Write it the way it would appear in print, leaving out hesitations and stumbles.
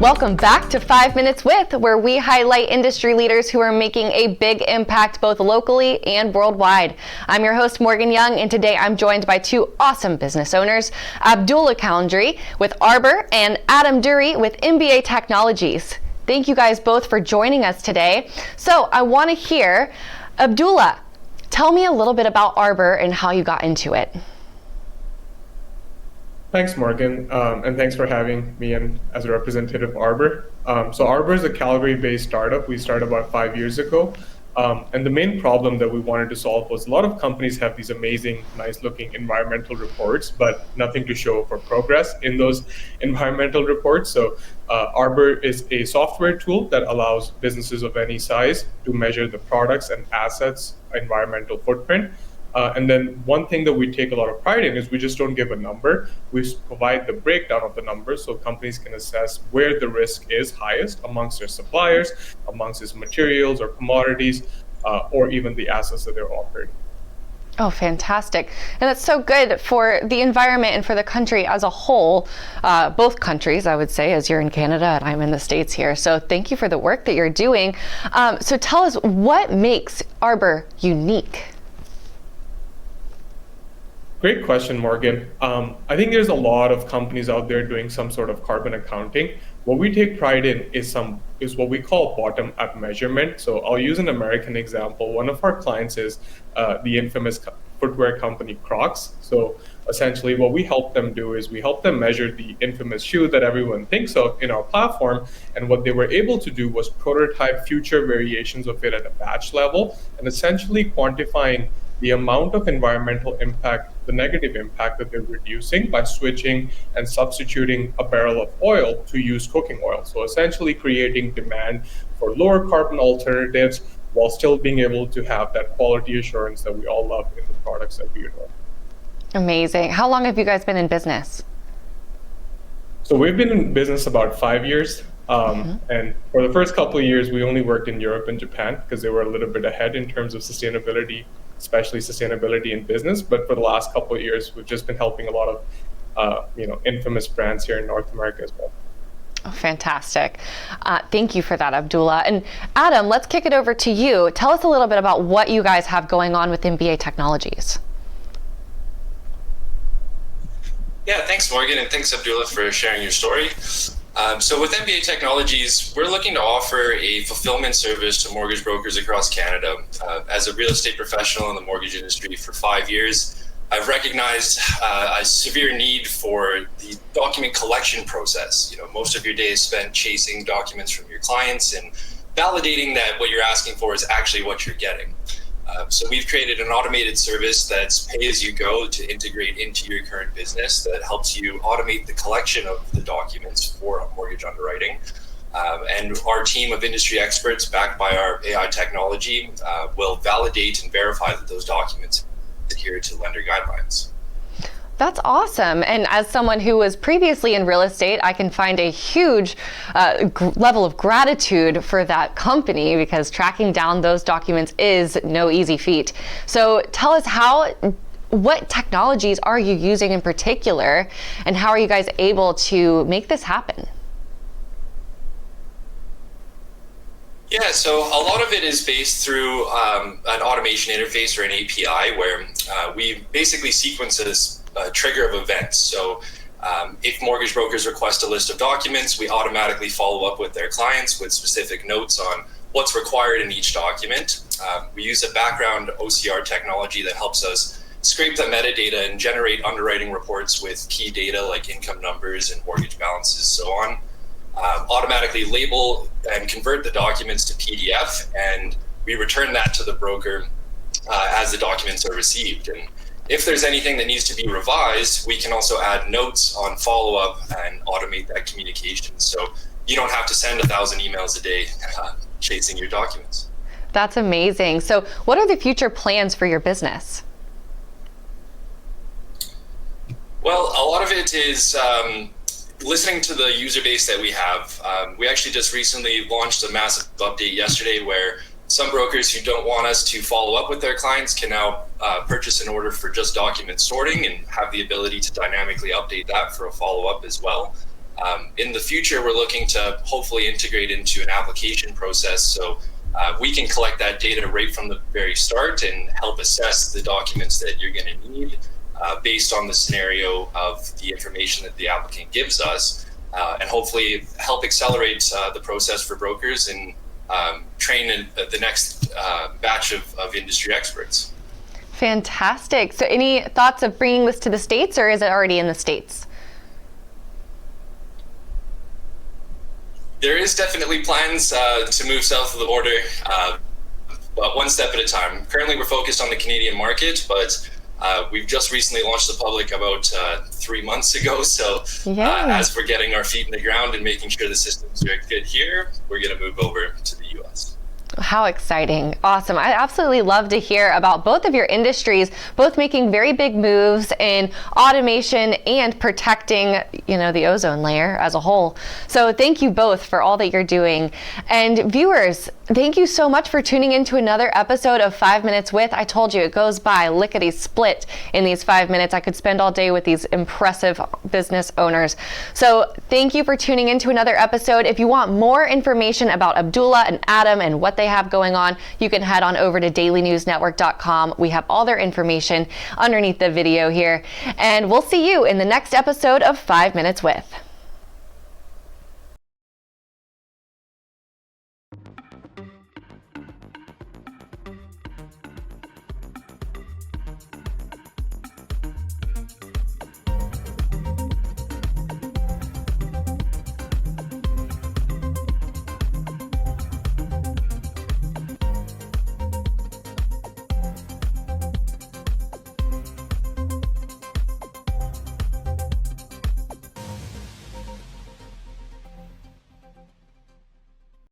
Welcome back to 5 Minutes With, where we highlight industry leaders who are making a big impact both locally and worldwide. I'm your host, Morgan Young, and today I'm joined by two awesome business owners, Abdullah Choudhry with Arbor and Adam Duri with MBA Technologies. Thank you guys both for joining us today. So I want to hear, Abdullah, tell me a little bit about Arbor and how you got into it. Thanks, Morgan, and thanks for having me in as a representative of Arbor. So Arbor is a Calgary-based startup. We started about 5 years ago. And the main problem that we wanted to solve was a lot of companies have these amazing, nice-looking environmental reports, but nothing to show for progress in those environmental reports. So Arbor is a software tool that allows businesses of any size to measure the products and assets' environmental footprint. And then one thing that we take a lot of pride in is we just don't give a number. We provide the breakdown of the numbers so companies can assess where the risk is highest amongst their suppliers, amongst its materials or commodities, or even the assets that they're operating. Oh, fantastic. And that's so good for the environment and for the country as a whole, both countries, I would say, as you're in Canada and I'm in the States here. So thank you for the work that you're doing. So tell us, what makes Arbor unique? Great question, Morgan. I think there's a lot of companies out there doing some sort of carbon accounting. What we take pride in is what we call bottom-up measurement. So I'll use an American example. One of our clients is the infamous footwear company Crocs. So essentially what we help them do is we help them measure the infamous shoe that everyone thinks of in our platform. And what they were able to do was prototype future variations of it at a batch level and essentially quantifying the amount of environmental impact, the negative impact that they're reducing by switching and substituting a barrel of oil to use cooking oil. So essentially creating demand for lower carbon alternatives while still being able to have that quality assurance that we all love in the products that we adore. Amazing. How long have you guys been in business? So we've been in business about 5 years. And for the first couple of years, we only worked in Europe and Japan because they were a little bit ahead in terms of sustainability, especially sustainability in business. But for the last couple of years, we've just been helping a lot of, infamous brands here in North America as well. Oh, fantastic. Thank you for that, Abdullah. And Adam, let's kick it over to you. Tell us a little bit about what you guys have going on with MBA Technologies. Yeah, thanks, Morgan, and thanks, Abdullah, for sharing your story. So with MBA Technologies, we're looking to offer a fulfillment service to mortgage brokers across Canada. As a real estate professional in the mortgage industry for 5 years, I've recognized a severe need for the document collection process. Most of your day is spent chasing documents from your clients and validating that what you're asking for is actually what you're getting. So we've created an automated service that's pay-as-you-go to integrate into your current business that helps you automate the collection of the documents for mortgage underwriting. And our team of industry experts backed by our AI technology will validate and verify that those documents adhere to lender guidelines. That's awesome. And as someone who was previously in real estate, I can find a huge level of gratitude for that company because tracking down those documents is no easy feat. So tell us what technologies are you using in particular, and how are you guys able to make this happen? Yeah, so a lot of it is based through an automation interface or an API where we basically sequence a trigger of events. So if mortgage brokers request a list of documents, we automatically follow up with their clients with specific notes on what's required in each document. We use a background OCR technology that helps us scrape the metadata and generate underwriting reports with key data like income numbers and mortgage balances, so on. Automatically label and convert the documents to PDF, and we return that to the broker as the documents are received. And if there's anything that needs to be revised, we can also add notes on follow-up and automate that communication. So you don't have to send 1,000 emails a day chasing your documents. That's amazing. So what are the future plans for your business? Well, a lot of it is listening to the user base that we have. We actually just recently launched a massive update yesterday where some brokers who don't want us to follow up with their clients can now purchase an order for just document sorting and have the ability to dynamically update that for a follow-up as well. In the future, we're looking to hopefully integrate into an application process so we can collect that data right from the very start and help assess the documents that you're going to need based on the scenario of the information that the applicant gives us, and hopefully help accelerate the process for brokers and train the next batch of industry experts. Fantastic. So any thoughts of bringing this to the States, or is it already in the States? There is definitely plans to move south of the border, but one step at a time. Currently, we're focused on the Canadian market, but we've just recently launched the public about 3 months ago. So as we're getting our feet in the ground and making sure the systems are good here, we're going to move over to the U.S. How exciting. Awesome. I absolutely love to hear about both of your industries, both making very big moves in automation and protecting, the ozone layer as a whole. So thank you both for all that you're doing. And viewers, thank you so much for tuning into another episode of 5 Minutes With. I told you it goes by lickety split in these 5 minutes. I could spend all day with these impressive business owners. So thank you for tuning into another episode. If you want more information about Abdullah and Adam and what they have going on, you can head on over to dailynewsnetwork.com. We have all their information underneath the video here. And we'll see you in the next episode of 5 Minutes With.